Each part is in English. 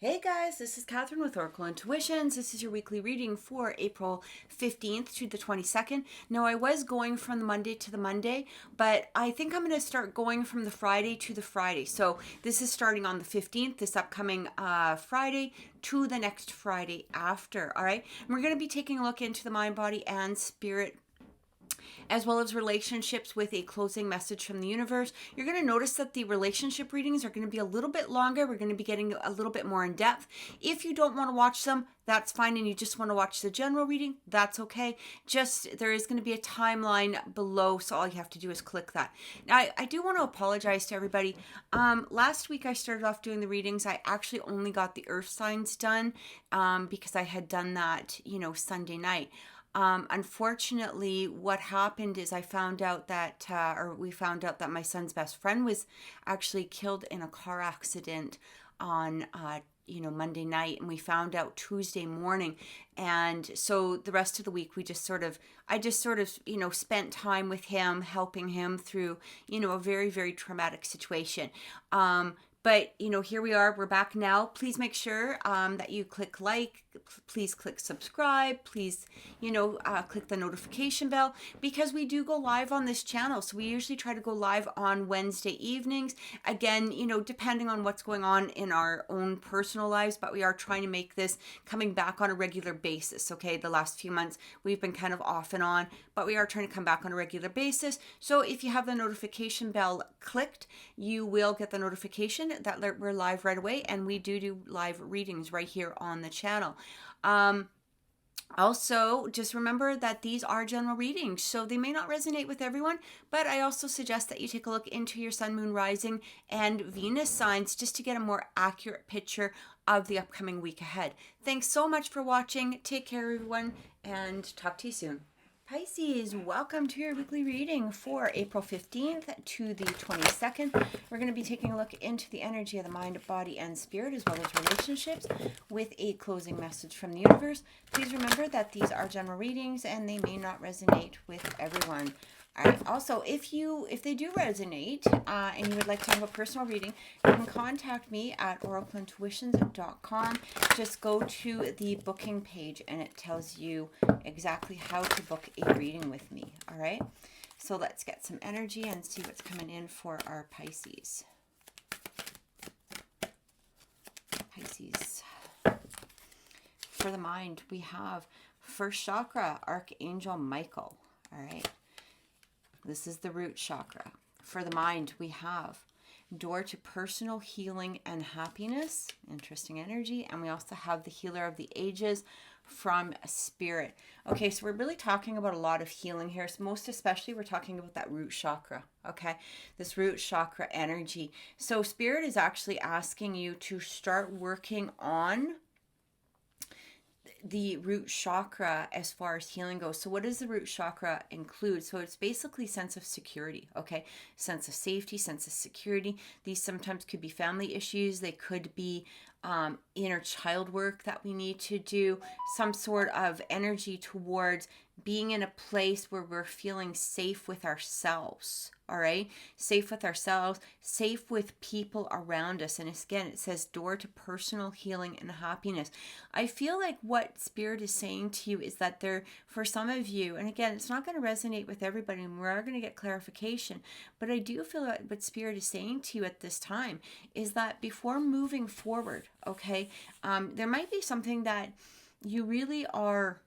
Hey guys, this is Catherine with Oracle Intuitions. This is your weekly reading for April 15th to the 22nd. Now, I was going from the Monday to the Monday, but I think I'm going to start going from the Friday to the Friday. So this is starting on the 15th, this upcoming Friday, to the next Friday after. All right. And we're going to be taking a look into the mind, body, and spirit, as well as relationships with a closing message from the universe. You're going to notice that the relationship readings are going to be a little bit longer. We're going to be getting a little bit more in depth. If you don't want to watch them, that's fine, and you just want to watch the general reading, that's okay. Just there is going to be a timeline below, so all you have to do is click that. Now, I do want to apologize to everybody. Last week I started off doing the readings. I actually only got the earth signs done because I had done that, Sunday night. Unfortunately, what happened is I found out that, or we found out that my son's best friend was actually killed in a car accident on, Monday night, and we found out Tuesday morning. And so the rest of the week, I just sort of, spent time with him, helping him through, a very, very traumatic situation. But, here we are. We're back now. Please make sure that you click like. Please click subscribe. Please, click the notification bell, because we do go live on this channel. So we usually try to go live on Wednesday evenings. Again, depending on what's going on in our own personal lives, but we are trying to make this coming back on a regular basis. Okay. The last few months, we've been kind of off and on, but we are trying to come back on a regular basis. So if you have the notification bell clicked, you will get the notification that we're live right away, and we do live readings right here on the channel. Also, just remember that these are general readings, so they may not resonate with everyone, but I also suggest that you take a look into your sun, moon, rising, and Venus signs just to get a more accurate picture of the upcoming week ahead. Thanks so much for watching. Take care, everyone, and talk to you soon. Pisces, welcome to your weekly reading for April 15th to the 22nd. We're going to be taking a look into the energy of the mind, body, and spirit, as well as relationships, with a closing message from the universe. Please remember that these are general readings and they may not resonate with everyone. All right. Also, if they do resonate and you would like to have a personal reading, you can contact me at oracleintuitions.com. Just go to the booking page and it tells you exactly how to book a reading with me. All right. So let's get some energy and see what's coming in for our Pisces. Pisces. For the mind, we have first chakra, Archangel Michael. All right. This is the root chakra. For the mind, we have door to personal healing and happiness. Interesting energy. And we also have the healer of the ages from spirit. Okay, so we're really talking about a lot of healing here. So most especially, we're talking about that root chakra. Okay, this root chakra energy. So spirit is actually asking you to start working on the root chakra as far as healing goes. So what does the root chakra include? So it's basically sense of security, okay? Sense of safety, sense of security. These sometimes could be family issues. They could be inner child work that we need to do, some sort of energy towards being in a place where we're feeling safe with ourselves. All right, safe with ourselves, safe with people around us. And again, it says door to personal healing and happiness. I feel like what spirit is saying to you is that for some of you, and again, it's not going to resonate with everybody, and we are going to get clarification, but I do feel that what spirit is saying to you at this time is that before moving forward, okay, there might be something that you really are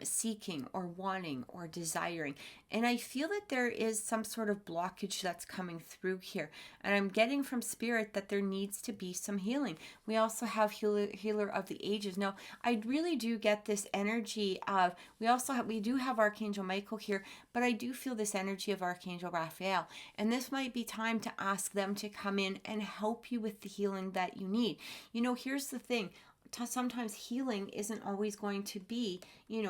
seeking or wanting or desiring. And I feel that there is some sort of blockage that's coming through here. And I'm getting from spirit that there needs to be some healing. We also have healer of the ages. Now, I really do get this energy of, we do have Archangel Michael here, but I do feel this energy of Archangel Raphael. And this might be time to ask them to come in and help you with the healing that you need. Here's the thing. Sometimes healing isn't always going to be,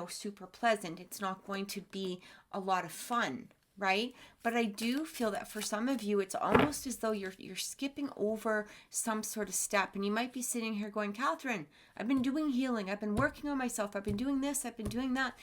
super pleasant. It's not going to be a lot of fun, right? But I do feel that for some of you, it's almost as though you're skipping over some sort of step. And you might be sitting here going, Catherine, I've been doing healing. I've been working on myself. I've been doing this. I've been doing that.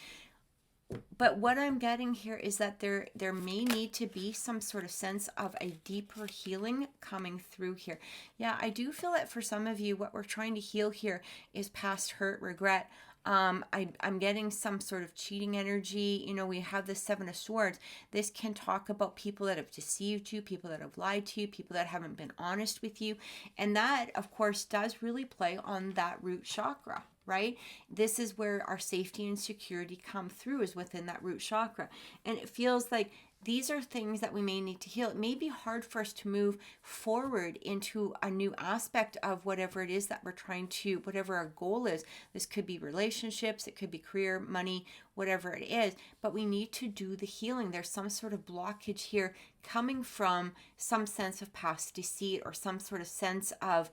But what I'm getting here is that there may need to be some sort of sense of a deeper healing coming through here. Yeah, I do feel that for some of you, what we're trying to heal here is past hurt, regret. I'm getting some sort of cheating energy. You know, we have the Seven of Swords. This can talk about people that have deceived you, people that have lied to you, people that haven't been honest with you. And that, of course, does really play on that root chakra, right? This is where our safety and security come through, is within that root chakra. And it feels like these are things that we may need to heal. It may be hard for us to move forward into a new aspect of whatever it is that we're trying to, whatever our goal is. This could be relationships, it could be career, money, whatever it is, but we need to do the healing. There's some sort of blockage here coming from some sense of past deceit or some sort of sense of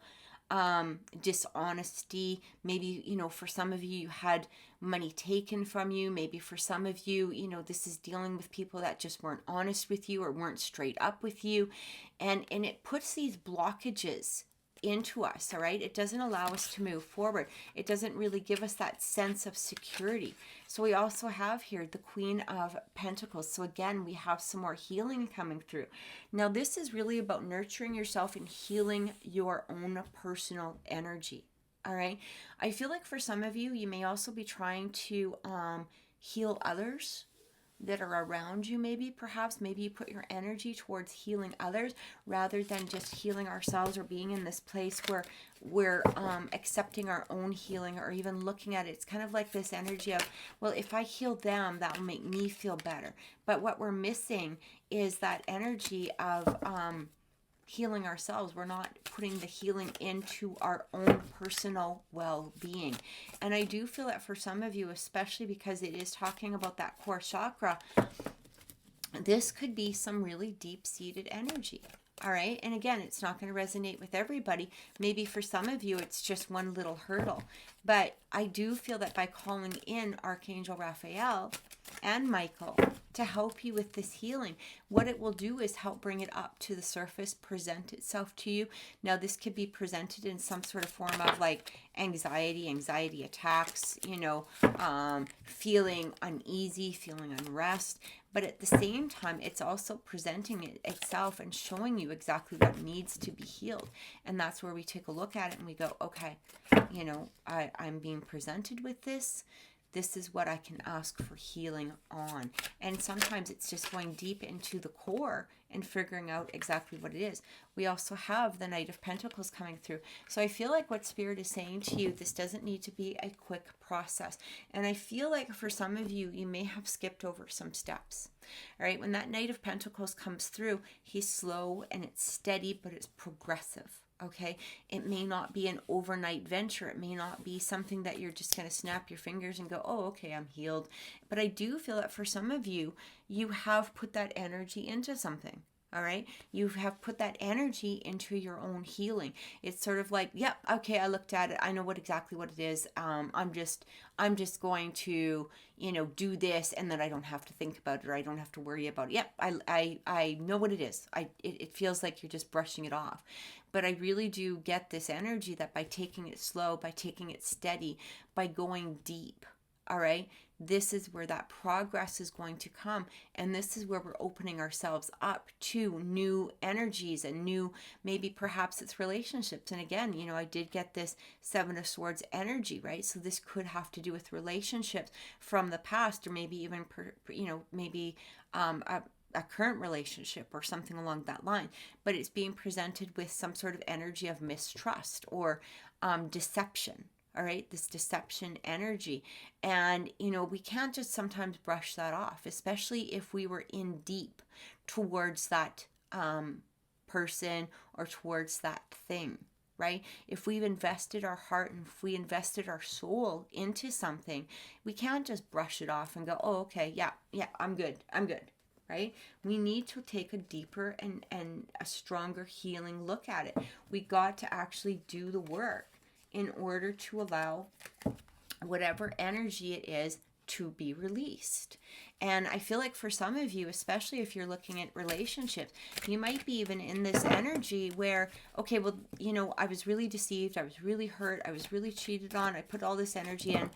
dishonesty. Maybe, you know, for some of you, you had money taken from you. Maybe for some of you, you know, this is dealing with people that just weren't honest with you or weren't straight up with you. And it puts these blockages into us, all right? It doesn't allow us to move forward. It doesn't really give us that sense of security. So we also have here the Queen of Pentacles. So again, we have some more healing coming through. Now, this is really about nurturing yourself and healing your own personal energy, all right? I feel like for some of you, you may also be trying to heal others that are around you. Maybe you put your energy towards healing others rather than just healing ourselves, or being in this place where we're accepting our own healing, or even looking at it. It's kind of like this energy of, well, if I heal them, that will make me feel better. But what we're missing is that energy of healing ourselves. We're not putting the healing into our own personal well-being. And I do feel that for some of you, especially because it is talking about that core chakra, this could be some really deep-seated energy. All right. And again, it's not going to resonate with everybody. Maybe for some of you, it's just one little hurdle. But I do feel that by calling in Archangel Raphael and Michael to help you with this healing, what it will do is help bring it up to the surface, present itself to you. Now, this could be presented in some sort of form of like anxiety attacks, you know, feeling uneasy, feeling unrest. But at the same time, it's also presenting it itself and showing you exactly what needs to be healed. And that's where we take a look at it and we go, okay, you know, I'm being presented with this. This is what I can ask for healing on. And sometimes it's just going deep into the core and figuring out exactly what it is. We also have the Knight of Pentacles coming through. So I feel like what Spirit is saying to you, this doesn't need to be a quick process. And I feel like for some of you, you may have skipped over some steps. All right, when that Knight of Pentacles comes through, he's slow and it's steady, but it's progressive. Okay, it may not be an overnight venture. It may not be something that you're just going to snap your fingers and go, oh, okay, I'm healed. But I do feel that for some of you, you have put that energy into something. All right, you have put that energy into your own healing. It's sort of like, yep, okay, I looked at it. I know exactly what it is. I'm just going to, you know, do this, and then I don't have to think about it, or I don't have to worry about it. Yep, I know what it is. It feels like you're just brushing it off. But I really do get this energy that by taking it slow, by taking it steady, by going deep, all right, this is where that progress is going to come. And this is where we're opening ourselves up to new energies and new, maybe perhaps it's relationships. And again, you know, I did get this Seven of Swords energy, right? So this could have to do with relationships from the past, or maybe even, a current relationship or something along that line. But it's being presented with some sort of energy of mistrust or deception. All right, this deception energy. And, you know, we can't just sometimes brush that off, especially if we were in deep towards that person or towards that thing, right? If we've invested our heart and if we invested our soul into something, we can't just brush it off and go, oh, okay, yeah, I'm good. Right? We need to take a deeper and a stronger healing look at it. We got to actually do the work in order to allow whatever energy it is to be released. And I feel like for some of you, especially if you're looking at relationships, you might be even in this energy where, okay, well, I was really deceived, I was really hurt, I was really cheated on, I put all this energy in,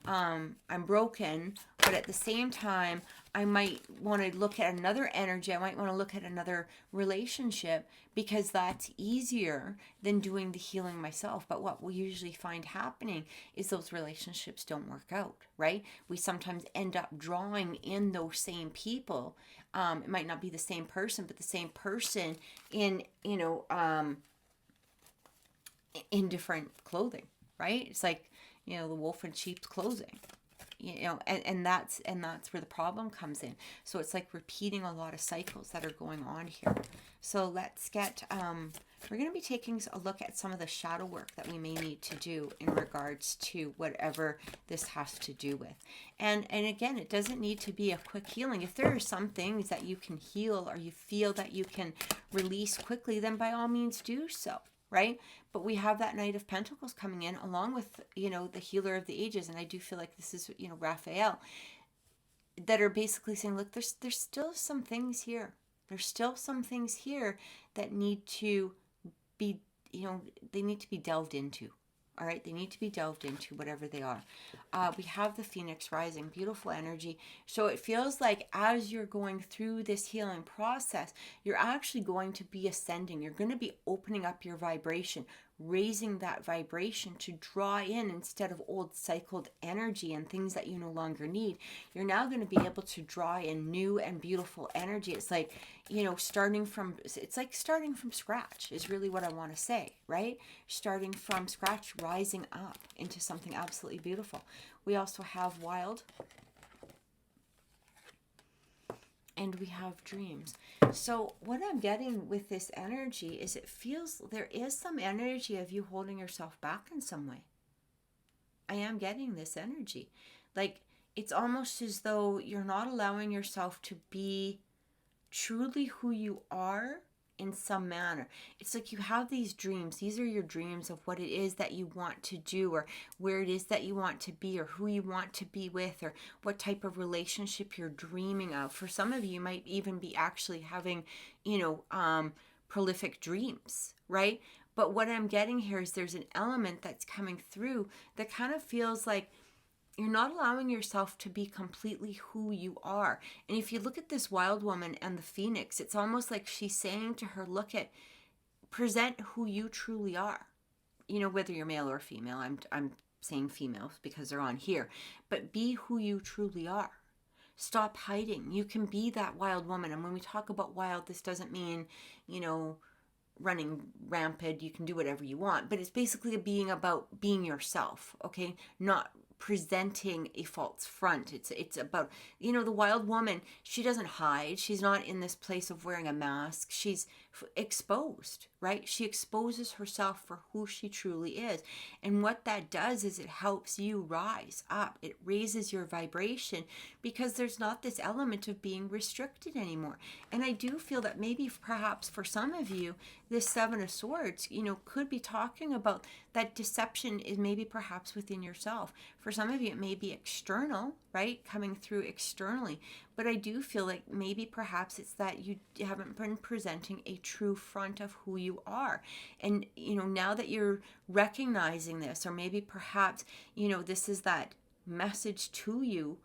I'm broken, but at the same time, I might want to look at another energy. I might want to look at another relationship because that's easier than doing the healing myself. But what we usually find happening is those relationships don't work out, right? We sometimes end up drawing in those same people. It might not be the same person, but the same person in, in different clothing, right? It's like, the wolf in sheep's clothing. And that's where the problem comes in. So it's like repeating a lot of cycles that are going on here. So let's get, we're going to be taking a look at some of the shadow work that we may need to do in regards to whatever this has to do with. And again, it doesn't need to be a quick healing. If there are some things that you can heal or you feel that you can release quickly, then by all means do so. Right? But we have that Knight of Pentacles coming in along with, the Healer of the Ages. And I do feel like this is, Raphael, that are basically saying, look, there's still some things here. There's still some things here that need to be, they need to be delved into. All right, they need to be delved into, whatever they are. We have the Phoenix rising, beautiful energy. So it feels like as you're going through this healing process, you're actually going to be ascending. You're going to be opening up your vibration, raising that vibration to draw in, instead of old cycled energy and things that you no longer need. You're now going to be able to draw in new and beautiful energy. It's like, starting from scratch is really what I want to say, right? Starting from scratch, rising up into something absolutely beautiful. We also have wild, and we have dreams. So what I'm getting with this energy is it feels there is some energy of you holding yourself back in some way. I am getting this energy. Like, it's almost as though you're not allowing yourself to be truly who you are in some manner. It's like you have these dreams. These are your dreams of what it is that you want to do, or where it is that you want to be, or who you want to be with, or what type of relationship you're dreaming of. For some of you, you might even be actually having, prolific dreams, right? But what I'm getting here is there's an element that's coming through that kind of feels like you're not allowing yourself to be completely who you are. And if you look at this wild woman and the phoenix, it's almost like she's saying to her, present who you truly are. Whether you're male or female, I'm saying females because they're on here, but be who you truly are. Stop hiding. You can be that wild woman. And when we talk about wild, this doesn't mean, running rampant. You can do whatever you want, but it's basically about being yourself. Okay. Not presenting a false front. It's about, the wild woman, she doesn't hide. She's not in this place of wearing a mask. She's exposed, right? She exposes herself for who she truly is. And what that does is it helps you rise up. It raises your vibration because there's not this element of being restricted anymore. And I do feel that maybe perhaps for some of you, this Seven of Swords, could be talking about that deception is maybe perhaps within yourself. For some of you, it may be external, right? Coming through externally. But I do feel like maybe perhaps it's that you haven't been presenting a true front of who you are. And, now that you're recognizing this, or maybe perhaps, this is that message to you,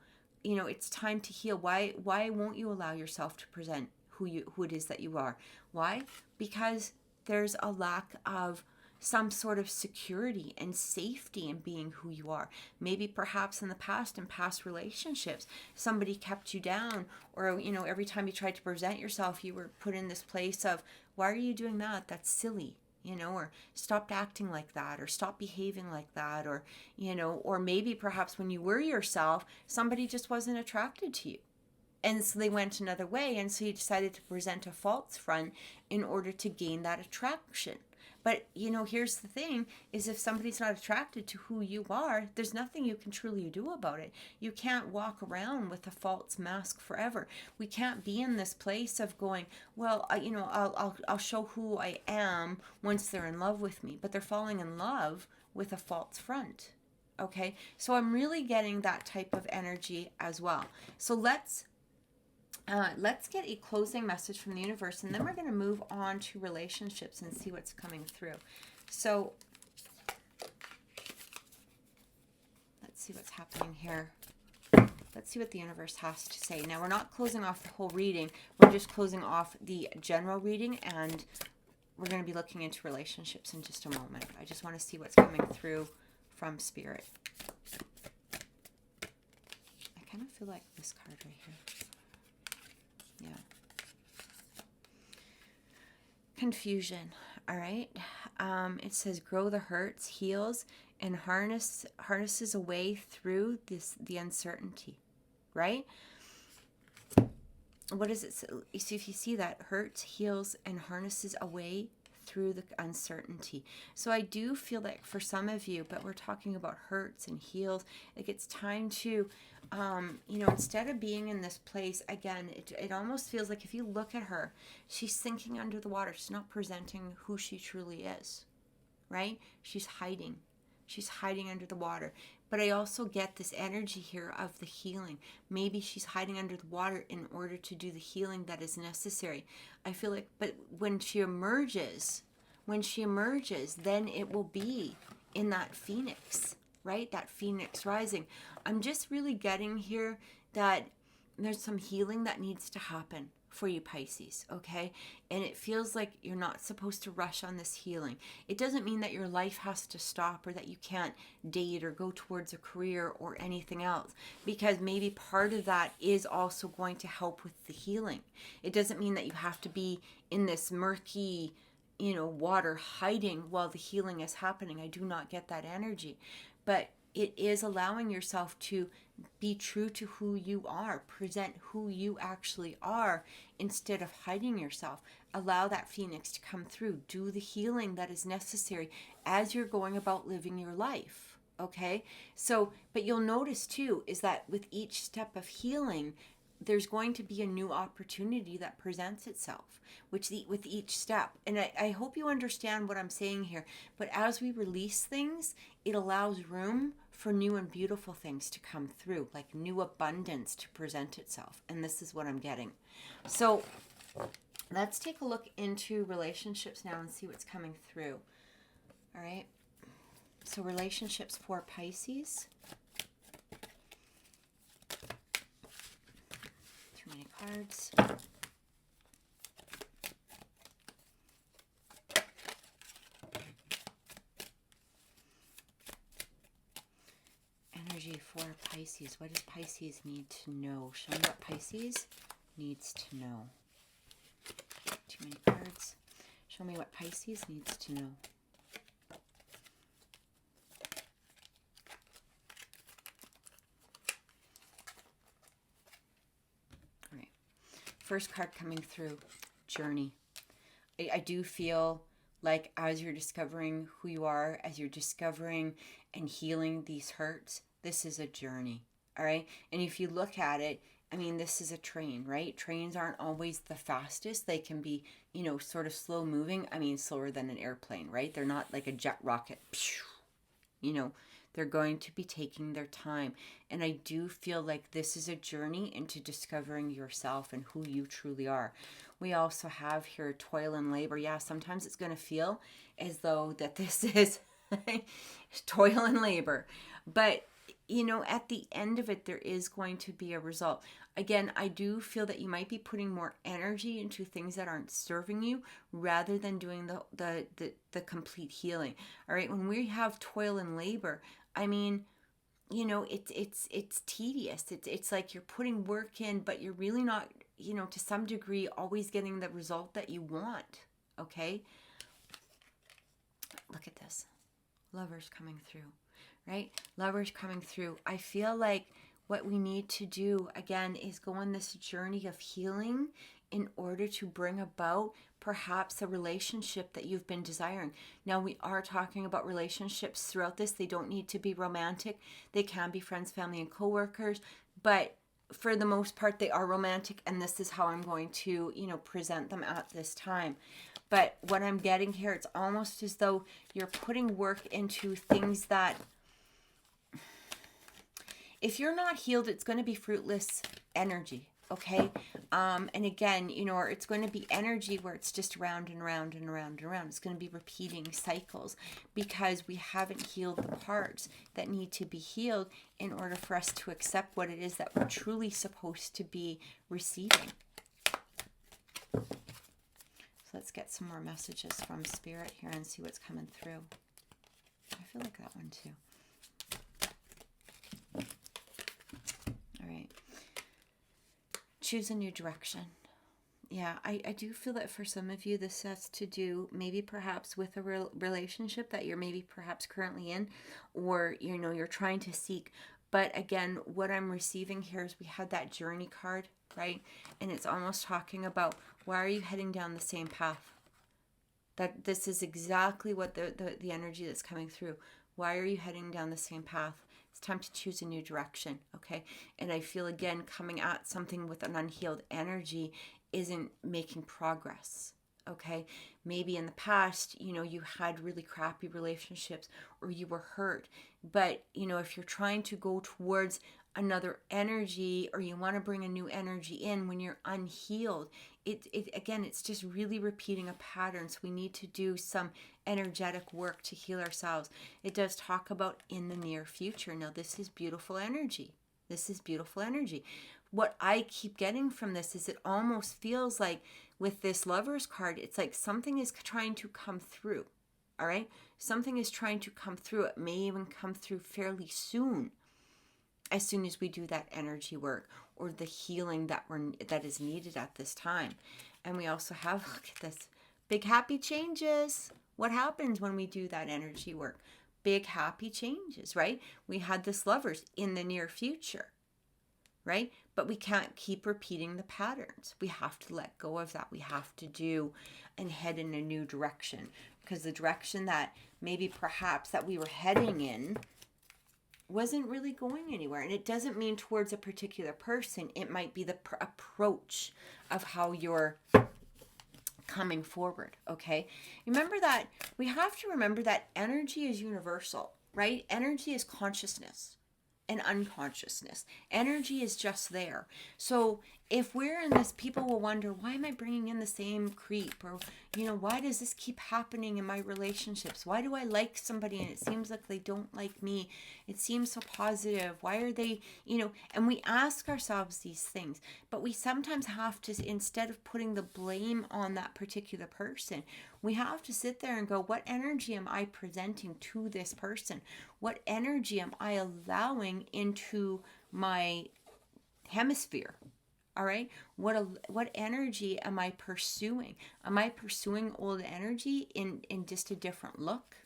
it's time to heal. Why won't you allow yourself to present who it is that you are? Why? Because there's a lack of some sort of security and safety in being who you are. Maybe perhaps in the past, in past relationships, somebody kept you down, or, every time you tried to present yourself, you were put in this place of, why are you doing that? That's silly, or stop acting like that, or stop behaving like that, or, or maybe perhaps when you were yourself, somebody just wasn't attracted to you. And so they went another way, and so you decided to present a false front in order to gain that attraction. But, here's the thing, is if somebody's not attracted to who you are, there's nothing you can truly do about it. You can't walk around with a false mask forever. We can't be in this place of going, well, I'll show who I am once they're in love with me. But they're falling in love with a false front. Okay, so I'm really getting that type of energy as well. So let's get a closing message from the universe, and then we're going to move on to relationships and see what's coming through. So let's see what's happening here. Let's see what the universe has to say. Now, we're not closing off the whole reading. We're just closing off the general reading, and we're going to be looking into relationships in just a moment. I just want to see what's coming through from Spirit. I kind of feel like this card right here. Yeah. Confusion. All right. It says grow the hurts, heals, and harnesses a way through the uncertainty. Right? What is it? So if you see that, hurts, heals, and harnesses a way through the uncertainty. So I do feel like for some of you, but we're talking about hurts and heals, like it's time to, instead of being in this place, again, it almost feels like if you look at her, she's sinking under the water. She's not presenting who she truly is, right? She's hiding. She's hiding under the water. But I also get this energy here of the healing. Maybe she's hiding under the water in order to do the healing that is necessary. I feel like, but when she emerges, then it will be in that phoenix, right? That phoenix rising. I'm just really getting here that there's some healing that needs to happen for you, Pisces, okay? And it feels like you're not supposed to rush on this healing. It doesn't mean that your life has to stop or that you can't date or go towards a career or anything else, because maybe part of that is also going to help with the healing. It doesn't mean that you have to be in this murky, water hiding while the healing is happening. I do not get that energy. But it is allowing yourself to be true to who you are, present who you actually are instead of hiding yourself. Allow that phoenix to come through. Do the healing that is necessary as you're going about living your life, okay? So, but you'll notice too, is that with each step of healing, there's going to be a new opportunity that presents itself with each step. And I hope you understand what I'm saying here. But as we release things, it allows room for new and beautiful things to come through, like new abundance to present itself. And this is what I'm getting. So let's take a look into relationships now and see what's coming through. All right. So relationships for Pisces. Too many cards. Energy for Pisces. What does Pisces need to know? Show me what Pisces needs to know. Too many cards. Show me what Pisces needs to know. All right. First card coming through, journey. I do feel like as you're discovering who you are, as you're discovering and healing these hurts, this is a journey, all right? And if you look at it, I mean, this is a train, right? Trains aren't always the fastest. They can be, sort of slow moving. I mean, slower than an airplane, right? They're not like a jet rocket. They're going to be taking their time. And I do feel like this is a journey into discovering yourself and who you truly are. We also have here toil and labor. Yeah, sometimes it's going to feel as though that this is toil and labor. But at the end of it, there is going to be a result. Again, I do feel that you might be putting more energy into things that aren't serving you rather than doing the complete healing. All right. When we have toil and labor, I mean, it's tedious. It's like you're putting work in, but you're really not, to some degree, always getting the result that you want. Okay. Look at this. Lovers coming through. Right? Lovers coming through. I feel like what we need to do, again, is go on this journey of healing in order to bring about perhaps a relationship that you've been desiring. Now, we are talking about relationships throughout this. They don't need to be romantic. They can be friends, family, and coworkers. But for the most part, they are romantic. And this is how I'm going to, present them at this time. But what I'm getting here, it's almost as though you're putting work into things that if you're not healed, it's going to be fruitless energy. Okay. And again, you know, or it's going to be energy where it's just round and round and round and round. It's going to be repeating cycles because we haven't healed the parts that need to be healed in order for us to accept what it is that we're truly supposed to be receiving. So let's get some more messages from Spirit here and see what's coming through. I feel like that one too. All right. Choose a new direction. Yeah, I do feel that for some of you, this has to do maybe perhaps with a relationship that you're maybe perhaps currently in, or, you know, you're trying to seek. But again, what I'm receiving here is we had that journey card, right? And it's almost talking about, why are you heading down the same path? That this is exactly what the energy that's coming through. Why are you heading down the same path? It's time to choose a new direction, okay? And I feel, again, coming at something with an unhealed energy isn't making progress, okay? Maybe in the past, you know, you had really crappy relationships or you were hurt. But, you know, if you're trying to go towards another energy or you want to bring a new energy in when you're unhealed, again, it's just really repeating a pattern. So we need to do some energetic work to heal ourselves. It does talk about in the near future. Now, this is beautiful energy. This is beautiful energy. What I keep getting from this is it almost feels like with this Lover's card, it's like something is trying to come through. All right? Something is trying to come through. It may even come through fairly soon as we do that energy work or the healing that is needed at this time. And we also have, look at this, big happy changes. What happens when we do that energy work? Big happy changes, right? We had this Lovers in the near future, right? But we can't keep repeating the patterns. We have to let go of that. We have to do and head in a new direction, because the direction that maybe perhaps that we were heading in wasn't really going anywhere. And it doesn't mean towards a particular person. It might be the approach of how you're coming forward, okay? Remember that we have to remember that energy is universal, right? Energy is consciousness and unconsciousness. Energy is just there. So if we're in this, people will wonder, why am I bringing in the same creep? Or, you know, why does this keep happening in my relationships? Why do I like somebody and it seems like they don't like me? It seems so positive. Why are they, you know, and we ask ourselves these things, but we sometimes have to, instead of putting the blame on that particular person, we have to sit there and go, what energy am I presenting to this person? What energy am I allowing into my hemisphere? All right. What energy am I pursuing? Am I pursuing old energy in just a different look?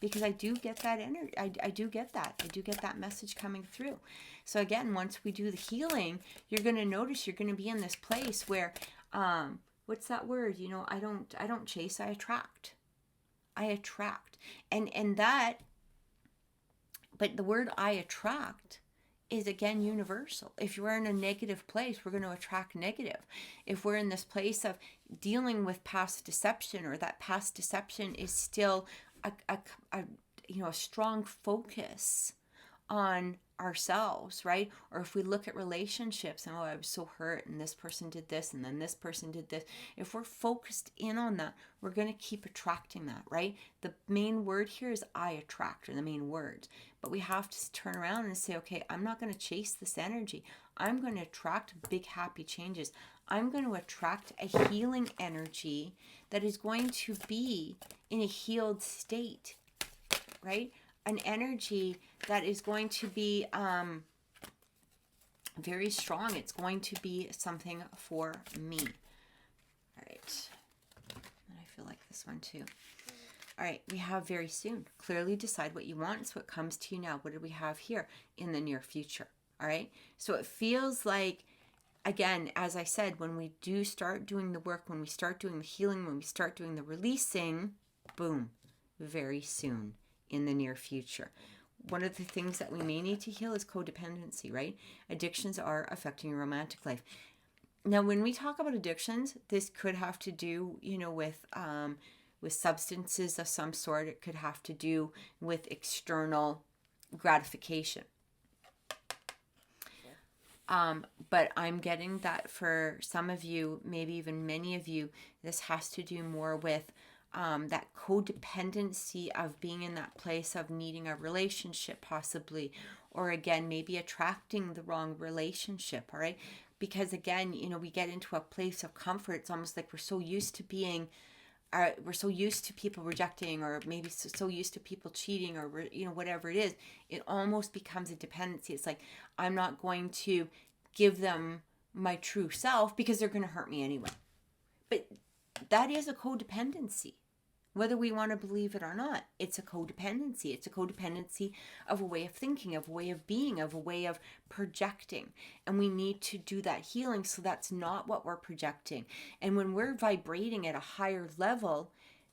Because I do get that energy. I do get that. I do get that message coming through. So again, once we do the healing, you're going to notice you're going to be in this place where, what's that word? You know, I don't chase, I attract. I attract. And that, but the word I attract is again universal. If we're in a negative place, we're going to attract negative. If we're in this place of dealing with past deception, or that past deception is still a strong focus on ourselves, right? Or if we look at relationships and, oh, I was so hurt and this person did this and then this person did this. If we're focused in on that, we're going to keep attracting that, right? The main word here is I attract, or the main words. But we have to turn around and say, okay, I'm not going to chase this energy. I'm going to attract big happy changes. I'm going to attract a healing energy that is going to be in a healed state, right? An energy that is going to be very strong. It's going to be something for me. All right. And I feel like this one too. All right. We have very soon. Clearly decide what you want. It's what comes to you now. What do we have here? In the near future. All right. So it feels like, again, as I said, when we do start doing the work, when we start doing the healing, when we start doing the releasing, boom, very soon. In the near future. One of the things that we may need to heal is codependency, right? Addictions are affecting your romantic life. Now, when we talk about addictions, this could have to do, you know, with substances of some sort. It could have to do with external gratification. But I'm getting that for some of you, maybe even many of you, this has to do more with that codependency of being in that place of needing a relationship, possibly, or again, maybe attracting the wrong relationship, all right? Because again, we get into a place of comfort. It's almost like we're so used to being we're so used to people rejecting, or maybe so used to people cheating, or whatever it is, it almost becomes a dependency. It's like, I'm not going to give them my true self because they're going to hurt me anyway. But that is a codependency. Whether we want to believe it or not, it's a codependency. It's a codependency of a way of thinking, of a way of being, of a way of projecting. And we need to do that healing so that's not what we're projecting. And when we're vibrating at a higher level,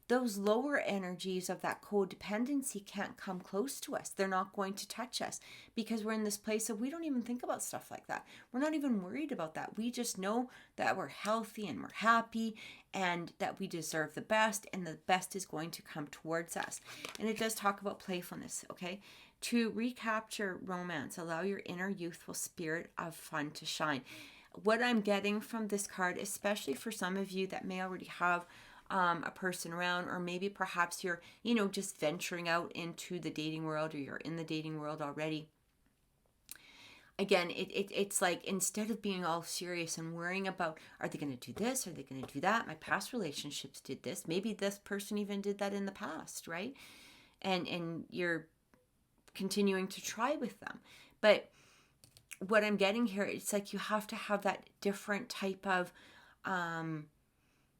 those lower energies of that codependency can't come close to us. They're not going to touch us because we're in this place of we don't even think about stuff like that. We're not even worried about that. We just know that we're healthy and we're happy and that we deserve the best, and the best is going to come towards us. And it does talk about playfulness, okay? To recapture romance, allow your inner youthful spirit of fun to shine. What I'm getting from this card, especially for some of you that may already have a person around, or maybe perhaps you're, just venturing out into the dating world, or you're in the dating world already. Again, it's like, instead of being all serious and worrying about, are they going to do this? Are they going to do that? My past relationships did this. Maybe this person even did that in the past, right? And you're continuing to try with them. But what I'm getting here, it's like you have to have that different type of,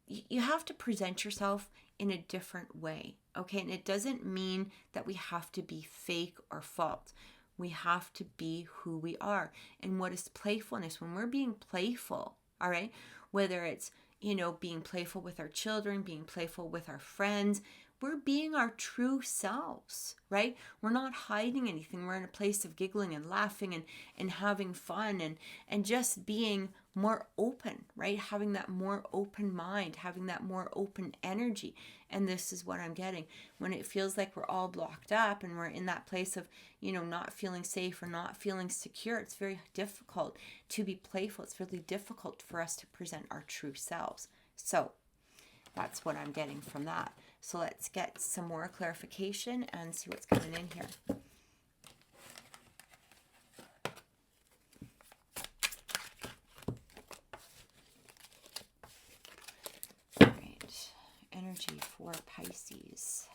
you have to present yourself in a different way, okay? And it doesn't mean that we have to be fake or false. We have to be who we are. And what is playfulness? When we're being playful, all right, whether it's, being playful with our children, being playful with our friends, we're being our true selves, right? We're not hiding anything. We're in a place of giggling and laughing and having fun and just being more open, right? Having that more open mind, having that more open energy. And this is what I'm getting. When it feels like we're all blocked up and we're in that place of, not feeling safe or not feeling secure, it's very difficult to be playful. It's really difficult for us to present our true selves. So that's what I'm getting from that. So let's get some more clarification and see what's coming in here. All right, energy for Pisces.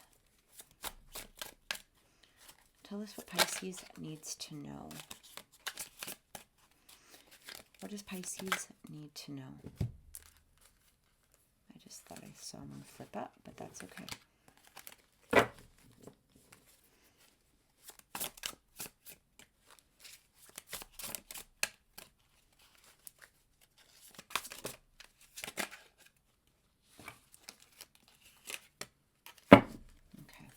Tell us what Pisces needs to know. What does Pisces need to know? I just thought I saw one flip up, but that's okay. Okay.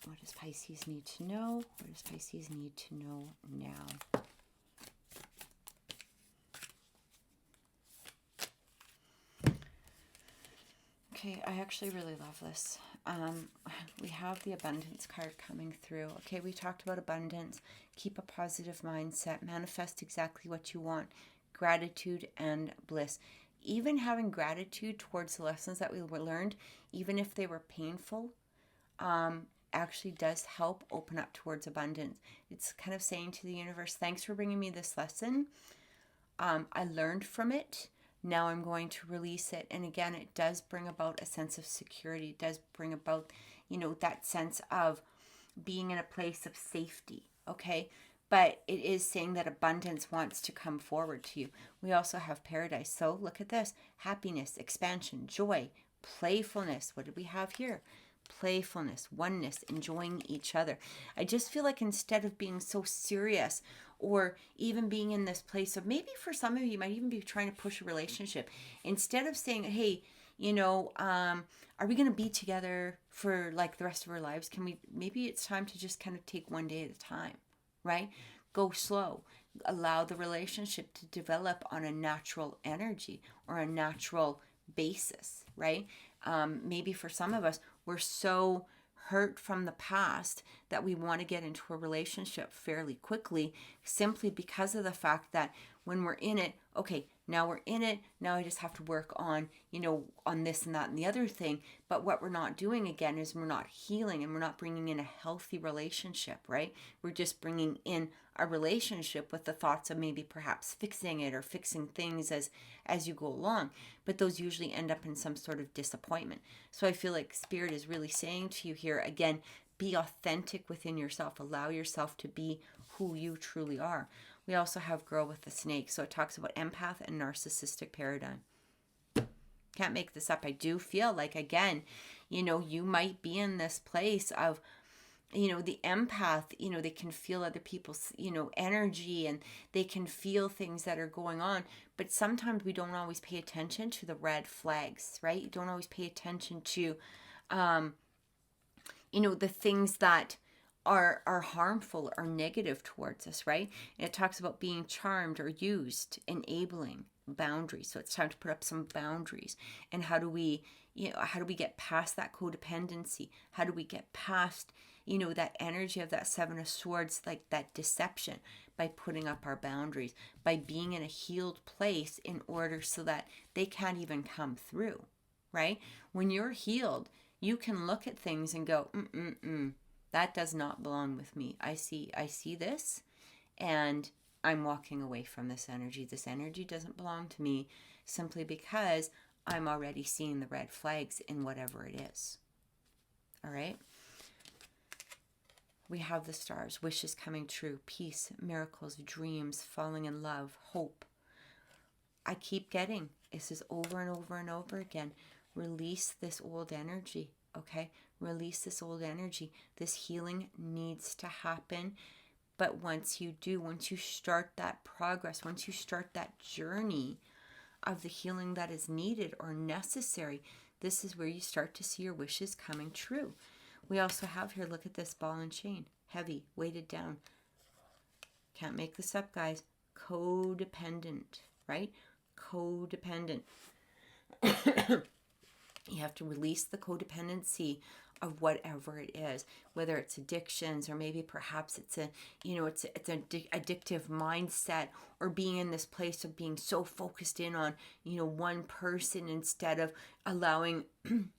What does Pisces need to know? What does Pisces need to know now? Okay, I actually really love this. We have the abundance card coming through. Okay, we talked about abundance. Keep a positive mindset. Manifest exactly what you want. Gratitude and bliss. Even having gratitude towards the lessons that we learned, even if they were painful, actually does help open up towards abundance. It's kind of saying to the universe, thanks for bringing me this lesson. I learned from it. Now I'm going to release it. And again, it does bring about a sense of security. It does bring about, that sense of being in a place of safety, okay? But it is saying that abundance wants to come forward to you. We also have paradise. So look at this. Happiness, expansion, joy, playfulness. What did we have here? Playfulness, oneness, enjoying each other. I just feel like instead of being so serious, or even being in this place of, maybe for some of you might even be trying to push a relationship, instead of saying, hey, are we going to be together for like the rest of our lives? Maybe it's time to just kind of take one day at a time, right? Go slow. Allow the relationship to develop on a natural energy or a natural basis, right? Maybe for some of us, we're so hurt from the past that we want to get into a relationship fairly quickly, simply because of the fact that when we're in it, okay, now we're in it, now I just have to work on, on this and that and the other thing. But what we're not doing again is we're not healing, and we're not bringing in a healthy relationship, right? We're just bringing in a relationship with the thoughts of maybe perhaps fixing it or fixing things as you go along. But those usually end up in some sort of disappointment. So I feel like Spirit is really saying to you here, again, be authentic within yourself. Allow yourself to be who you truly are. We also have Girl with the Snake. So it talks about empath and narcissistic paradigm. Can't make this up. I do feel like, again, you might be in this place of, the empath, they can feel other people's, energy, and they can feel things that are going on. But sometimes we don't always pay attention to the red flags, right? You don't always pay attention to, the things that are harmful or negative towards us, right? And it talks about being charmed or used, enabling, boundaries. So it's time to put up some boundaries. And how do we get past that codependency? How do we get past, that energy of that Seven of Swords, like that deception, by putting up our boundaries, by being in a healed place in order so that they can't even come through, right? When you're healed, you can look at things and go, that does not belong with me. I see this, and I'm walking away from this energy. This energy doesn't belong to me, simply because I'm already seeing the red flags in whatever it is. All right? We have the stars, wishes coming true, peace, miracles, dreams, falling in love, hope. I keep getting, this is over and over and over again. Release this old energy, okay? Release this old energy. This healing needs to happen. But once you do, once you start that progress, once you start that journey of the healing that is needed or necessary, this is where you start to see your wishes coming true. We also have here, look at this ball and chain. Heavy, weighted down. Can't make this up, guys. Codependent, right? Codependent. You have to release the codependency of whatever it is, whether it's addictions, or maybe perhaps it's an addictive mindset, or being in this place of being so focused in on, one person instead of allowing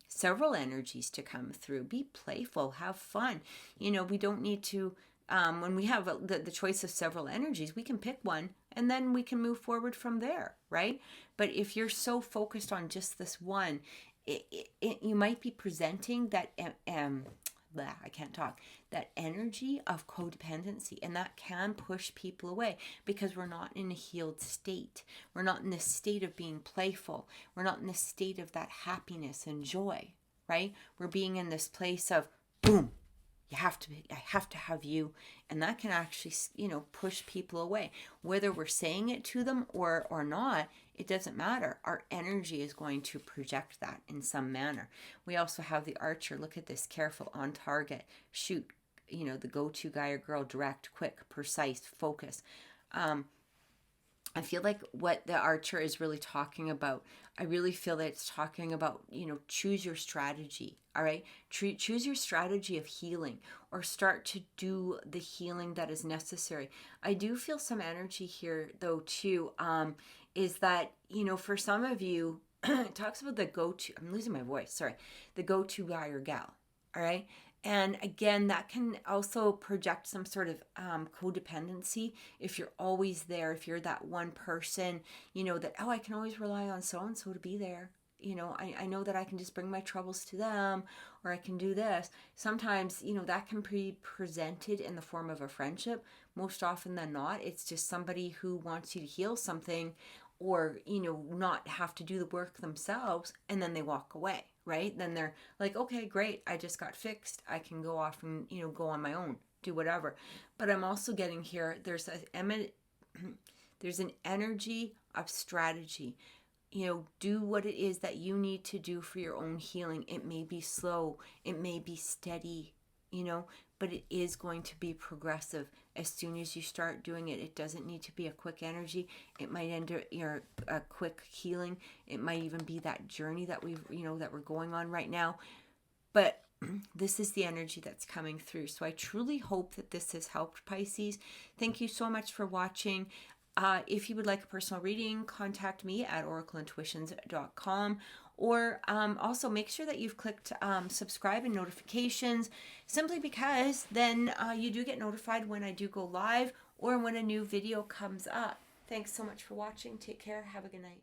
several energies to come through. Be playful, have fun. We don't need to, when we have the choice of several energies, we can pick one and then we can move forward from there, right? But if you're so focused on just this one, you might be presenting that that energy of codependency, and that can push people away because we're not in a healed state. We're not in this state of being playful. We're not in this state of that happiness and joy, right? We're being in this place of boom, I have to have you, and that can actually, push people away. Whether we're saying it to them or not, it doesn't matter. Our energy is going to project that in some manner. We also have the Archer. Look at this, careful, on target, shoot, the go-to guy or girl, direct, quick, precise, focus. I feel like what the Archer is really talking about, I really feel that it's talking about, choose your strategy, all right? Choose your strategy of healing, or start to do the healing that is necessary. I do feel some energy here, though, too, is that, for some of you, it talks about the go-to, I'm losing my voice, sorry, the go-to guy or gal, all right? And again, that can also project some sort of codependency. If you're always there, if you're that one person, that, I can always rely on so-and-so to be there. I know that I can just bring my troubles to them, or I can do this. Sometimes, that can be presented in the form of a friendship. Most often than not, it's just somebody who wants you to heal something, or, not have to do the work themselves, and then they walk away, right? Then they're like, okay, great, I just got fixed. I can go off and, go on my own, do whatever. But I'm also getting here, there's an energy of strategy. Do what it is that you need to do for your own healing. It may be slow, it may be steady, but it is going to be progressive. As soon as you start doing it, it doesn't need to be a quick energy. It might end a quick healing. It might even be that journey that that we're going on right now. But this is the energy that's coming through. So I truly hope that this has helped, Pisces. Thank you so much for watching. If you would like a personal reading, contact me at oracleintuitions.com, or also make sure that you've clicked subscribe and notifications, simply because then you do get notified when I do go live or when a new video comes up. Thanks so much for watching. Take care. Have a good night.